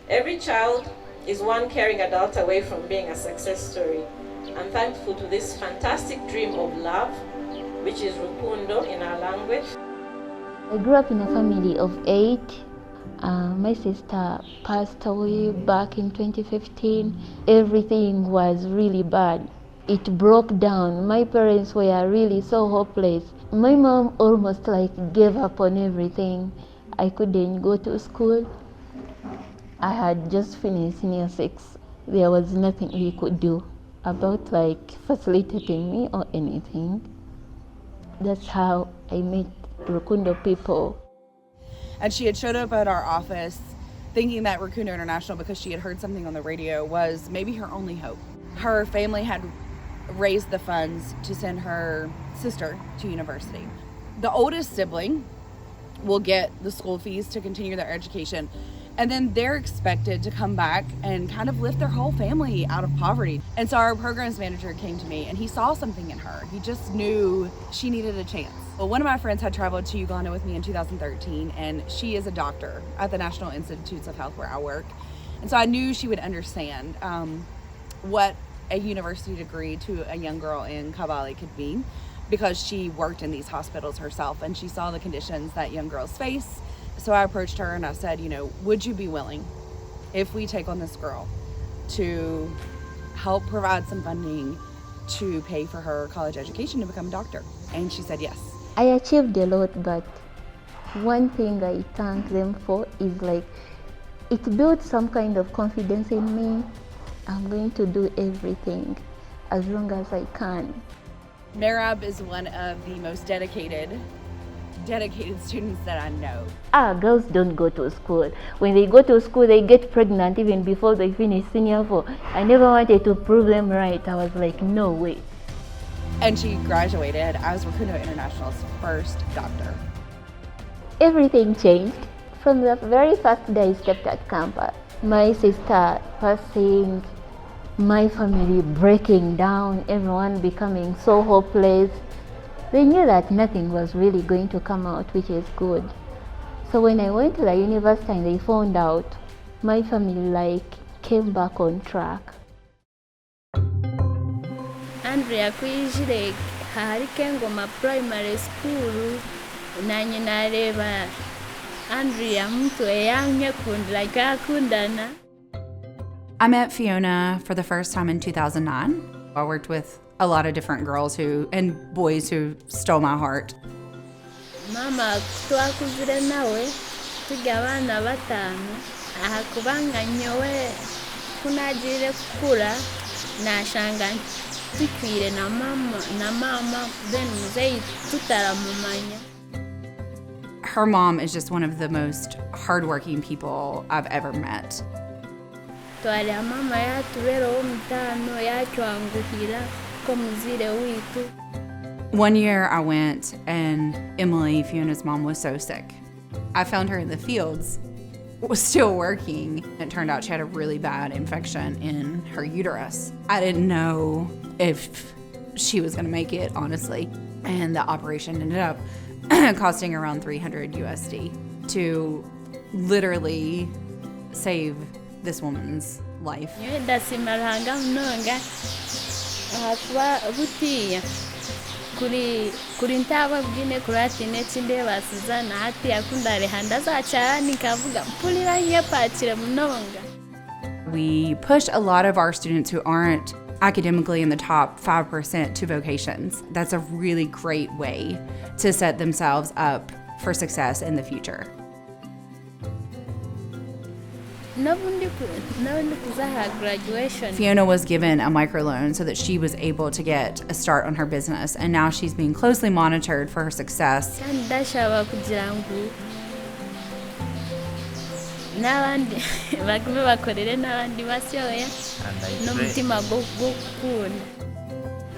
Every child is one caring adult away from being a success story. I'm thankful to this fantastic dream of love, which is Rukundo in our language. I grew up in a family of 8. My sister passed away back in 2015. Everything was really bad. It broke down. My parents were really so hopeless. My mom almost gave up on everything. I couldn't go to school. I had just finished senior 6. There was nothing we could do about facilitating me or anything. That's how I met Rukundo people. And she had showed up at our office thinking that Rukundo International, because she had heard something on the radio, was maybe her only hope. Her family had raised the funds to send her sister to university. The oldest sibling will get the school fees to continue their education, and then they're expected to come back and kind of lift their whole family out of poverty. And so our programs manager came to me and he saw something in her. He just knew she needed a chance. Well, one of my friends had traveled to Uganda with me in 2013, and she is a doctor at the National Institutes of Health where I work. And so I knew she would understand what a university degree to a young girl in Kabale could mean, because she worked in these hospitals herself and she saw the conditions that young girls face. So I approached her and I said, would you be willing, if we take on this girl, to help provide some funding to pay for her college education to become a doctor? And she said yes. I achieved a lot, but one thing I thank them for is it built some kind of confidence in me. I'm going to do everything as long as I can. Merab is one of the most dedicated students that I know. Girls don't go to school. When they go to school, they get pregnant even before they finish senior 4. I never wanted to prove them right. I was like, no way. And she graduated as Rukundo International's first doctor. Everything changed from the very first day I stepped at campus. My sister passing, my family breaking down, everyone becoming so hopeless. They knew that nothing was really going to come out, which is good. So when I went to the university and they found out, my family came back on track. Andrea kwijire hari Kengoma primary school nanyi nareba Andrea mtu eyamye kundla kakundana. I met Fiona for the first time in 2009. I worked with a lot of different girls and boys who stole my heart. Mama twakuzire nawe tujya abana 5 aha kubanga nyowe kunagire kukura nashanga tukwire na mama then muzeyi tutaramumanya. Her mom is just one of the most hardworking people I've ever met. Twali mama yatubera omutano yatwanguhira ko muzire witu. One year I went and Emily, Fiona's mom, was so sick. I found her in the fields, was still working. It turned out she had a really bad infection in her uterus. I didn't know if she was gonna make it, honestly. And the operation ended up costing around 300 USD to literally save this woman's life. Kuri ntaba bwine kuratine chinde basizana hati yakundare handaza cyane kavuga mpulira nyepakire munonga. We push a lot of our students who aren't academically in the top 5% to vocations. That's a really great way to set themselves up for success in the future. Graduation. Fiona was given a microloan so that she was able to get a start on her business, and now she's being closely monitored for her success.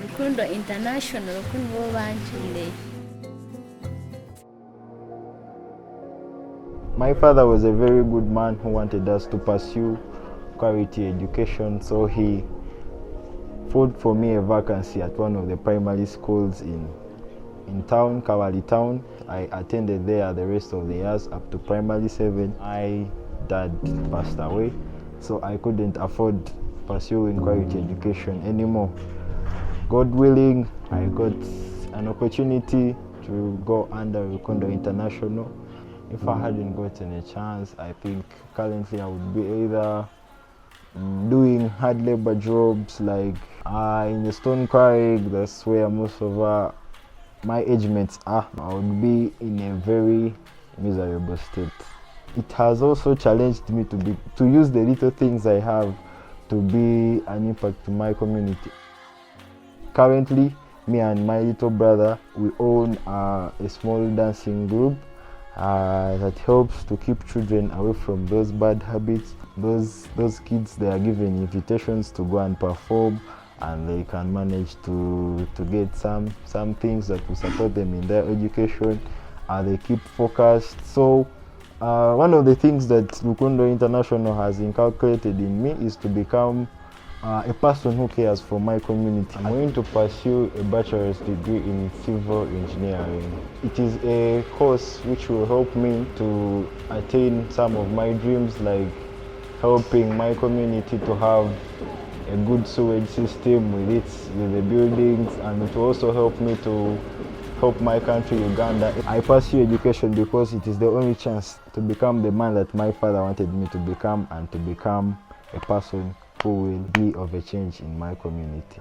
Rukundo International My father was a very good man who wanted us to pursue quality education, so he fought for me a vacancy at one of the primary schools in town, Kawali town. I attended there the rest of the years up to primary 7. I dad passed away, so I couldn't afford pursuing quality education anymore. God willing, I got an opportunity to go under Rukundo International. If I hadn't gotten a chance, I think currently I would be either doing hard labor jobs like in the stone quarrying. That's where most of my age mates are. I would be in a very miserable state. It has also challenged me to use the little things I have to be an impact to my community. Currently, me and my little brother, we own a small dancing group that helps to keep children away from those bad habits. Those kids, they are given invitations to go and perform, and they can manage to get some things that will support them in their education. They keep focused. So one of the things that Rukundo International has inculcated in me is to become a person who cares for my community. I'm going to pursue a bachelor's degree in civil engineering. It is a course which will help me to attain some of my dreams, like helping my community to have a good sewage system with the buildings, and it will also help me to help my country, Uganda. I pursue education because it is the only chance to become the man that my father wanted me to become, and to become a person who will be of a change in my community.